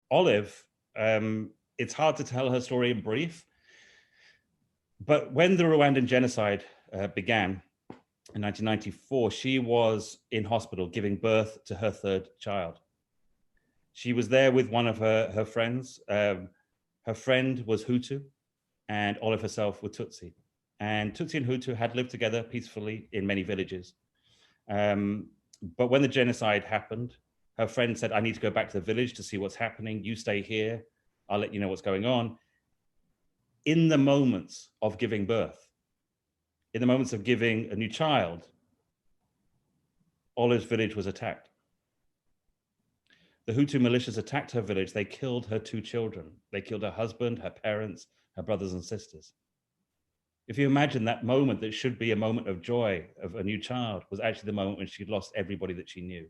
Olive, it's hard to tell her story in brief, but when the Rwandan genocide began in 1994, she was in hospital giving birth to her third child. She was there with one of her friends. Her friend was Hutu, and Olive herself was Tutsi. And Tutsi and Hutu had lived together peacefully in many villages. But when the genocide happened, her friend said, I need to go back to the village to see what's happening. You stay here. I'll let you know what's going on. In the moments of giving birth, in the moments of giving a new child, Olive's village was attacked. The Hutu militias attacked her village. They killed her two children. They killed her husband, her parents, her brothers and sisters. If you imagine that moment that should be a moment of joy of a new child was actually the moment when she lost everybody that she knew.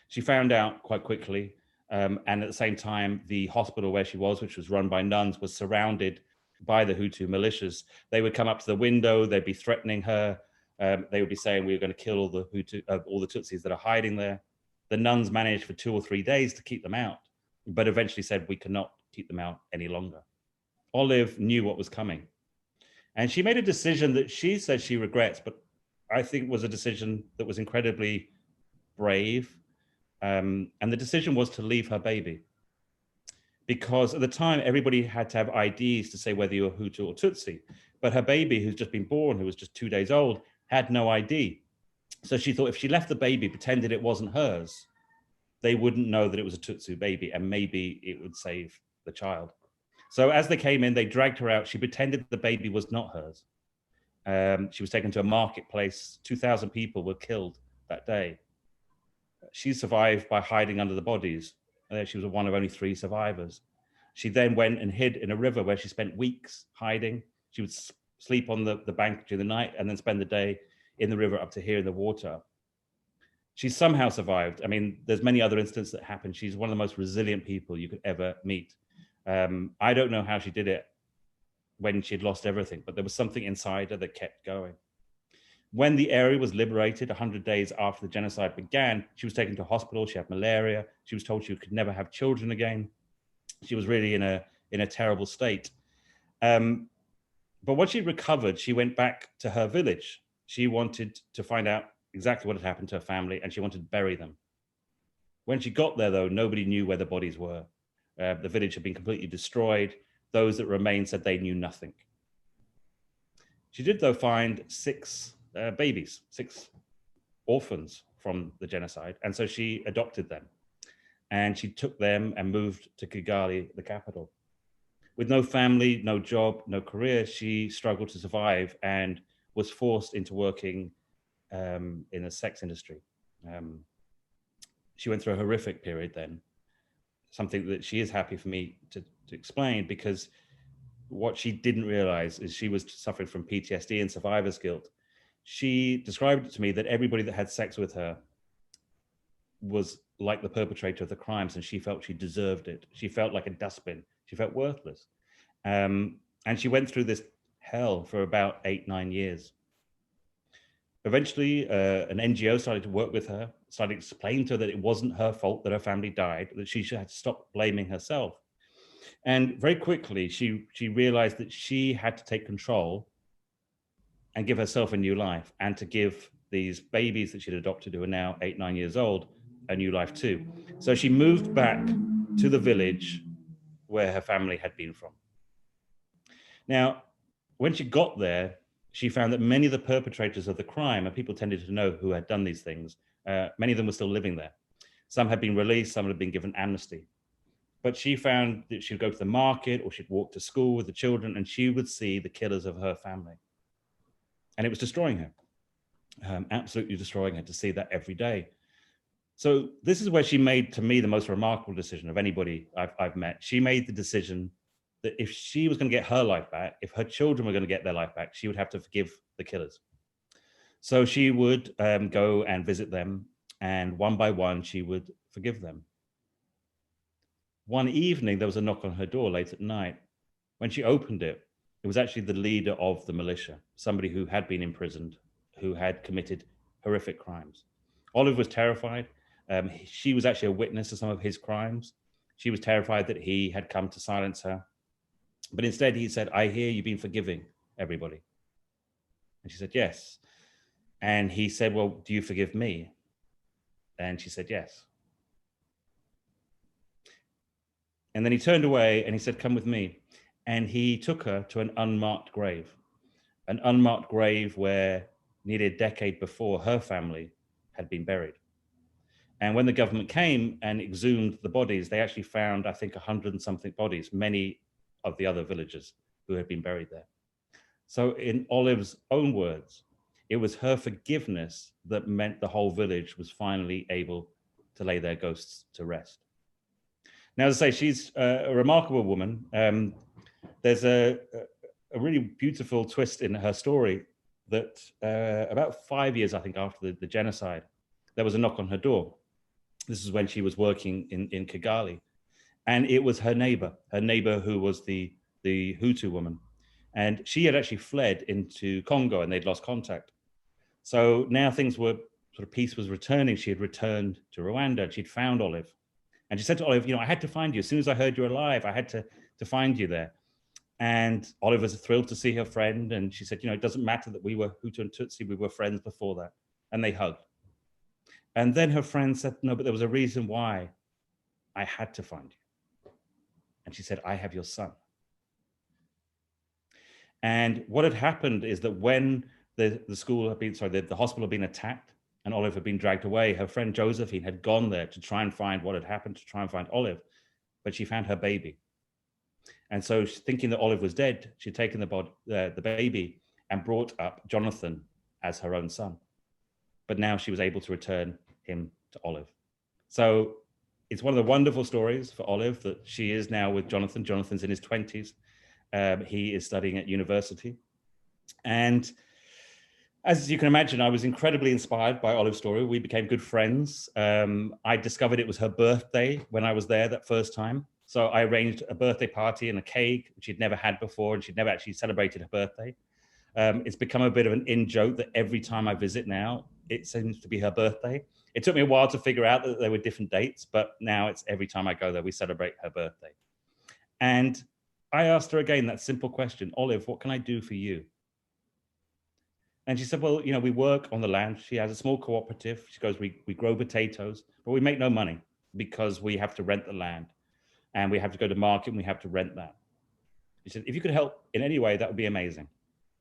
She found out quite quickly, and at the same time, the hospital where she was, which was run by nuns, was surrounded by the Hutu militias. They would come up to the window, they'd be threatening her. They would be saying, we're going to kill all the Tutsis that are hiding there. The nuns managed for 2 or 3 days to keep them out, but eventually said, we cannot keep them out any longer. Olive knew what was coming. And she made a decision that she says she regrets, but I think was a decision that was incredibly brave. And the decision was to leave her baby. Because at the time, everybody had to have IDs to say whether you were Hutu or Tutsi. But her baby, who's just been born, who was just 2 days old, had no ID. So she thought if she left the baby, pretended it wasn't hers, they wouldn't know that it was a Tutsi baby, and maybe it would save the child. So as they came in, they dragged her out. She pretended the baby was not hers. She was taken to a marketplace. 2,000 people were killed that day. She survived by hiding under the bodies. She was one of only 3 survivors. She then went and hid in a river where she spent weeks hiding. She would sleep on the bank during the night and then spend the day in the river up to here in the water. She somehow survived. I mean, there's many other incidents that happened. She's one of the most resilient people you could ever meet. I don't know how she did it when she'd lost everything, but there was something inside her that kept going. When the area was liberated 100 days after the genocide began, she was taken to hospital. She had malaria. She was told she could never have children again. She was really in a terrible state. But once she recovered, she went back to her village. She wanted to find out exactly what had happened to her family, and she wanted to bury them. When she got there, though, nobody knew where the bodies were. The village had been completely destroyed. Those that remained said they knew nothing. She did, though, find 6 babies, 6 orphans from the genocide. And so she adopted them. And she took them and moved to Kigali, the capital. With no family, no job, no career, she struggled to survive and was forced into working in the sex industry. She went through a horrific period then, something that she is happy for me to explain, because what she didn't realize is she was suffering from PTSD and survivor's guilt. She described it to me that everybody that had sex with her was like the perpetrator of the crimes, and she felt she deserved it. She felt like a dustbin. She felt worthless. And she went through this hell for about 8-9 years. Eventually, an NGO started to work with her, started to explain to her that it wasn't her fault that her family died, that she should have to stop blaming herself. And very quickly, she realized that she had to take control and give herself a new life, and to give these babies that she'd adopted, who are now 8-9 years old, a new life too. So she moved back to the village where her family had been from. Now, when she got there, she found that many of the perpetrators of the crime, and people tended to know who had done these things, many of them were still living there. Some had been released, some had been given amnesty. But she found that she'd go to the market or she'd walk to school with the children, and she would see the killers of her family. And it was destroying her, absolutely destroying her, to see that every day. So this is where she made, to me, the most remarkable decision of anybody I've met. She made the decision that if she was going to get her life back, if her children were going to get their life back, she would have to forgive the killers. So she would go and visit them, and one by one, she would forgive them. One evening, there was a knock on her door late at night. When she opened it, it was actually the leader of the militia, somebody who had been imprisoned, who had committed horrific crimes. Olive was terrified. She was actually a witness to some of his crimes. She was terrified that he had come to silence her. But instead he said, I hear you've been forgiving everybody. And she said, yes. And he said, well, do you forgive me? And she said, yes. And then he turned away and he said, come with me. And he took her to an unmarked grave where nearly a decade before her family had been buried. And when the government came and exhumed the bodies, they actually found, I think, 100 and something bodies, many of the other villagers who had been buried there. So in Olive's own words, it was her forgiveness that meant the whole village was finally able to lay their ghosts to rest. Now, as I say, she's a remarkable woman. There's a really beautiful twist in her story that about 5 years, I think, after the genocide, there was a knock on her door. This is when she was working in Kigali. And it was her neighbor who was the Hutu woman. And she had actually fled into Congo and they'd lost contact. So now things were sort of, peace was returning. She had returned to Rwanda. She'd found Olive. And she said to Olive, I had to find you. As soon as I heard you were alive, I had to find you there. And Olive was thrilled to see her friend. And she said, it doesn't matter that we were Hutu and Tutsi, we were friends before that. And they hugged. And then her friend said, no, but there was a reason why I had to find you. And she said, I have your son. And what had happened is that when the hospital had been attacked and Olive had been dragged away, her friend Josephine had gone there to try and find what had happened, to try and find Olive, but she found her baby. And so thinking that Olive was dead, she'd taken the baby and brought up Jonathan as her own son. But now she was able to return him to Olive. So it's one of the wonderful stories for Olive that she is now with Jonathan. Jonathan's in his 20s. He is studying at university. And as you can imagine, I was incredibly inspired by Olive's story. We became good friends. I discovered it was her birthday when I was there that first time. So I arranged a birthday party and a cake, which she'd never had before, and she'd never actually celebrated her birthday. It's become a bit of an in-joke that every time I visit now, it seems to be her birthday. It took me a while to figure out that there were different dates, but now it's every time I go there, we celebrate her birthday. And I asked her again that simple question, Olive, what can I do for you? And she said, well, we work on the land. She has a small cooperative. She goes, we grow potatoes, but we make no money because we have to rent the land and we have to go to market and we have to rent that. She said, if you could help in any way, that would be amazing.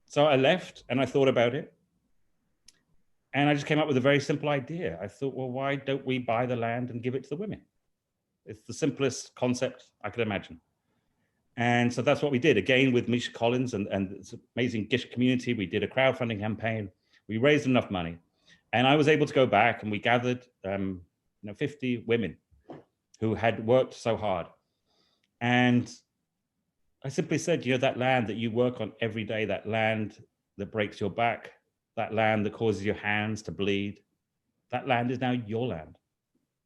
So I left and I thought about it. And I just came up with a very simple idea. I thought, well, why don't we buy the land and give it to the women? It's the simplest concept I could imagine. And so that's what we did. Again, with Misha Collins and this amazing Gish community, we did a crowdfunding campaign. We raised enough money. And I was able to go back and we gathered 50 women who had worked so hard. And I simply said, that land that you work on every day, that land that breaks your back, that land that causes your hands to bleed, that land is now your land.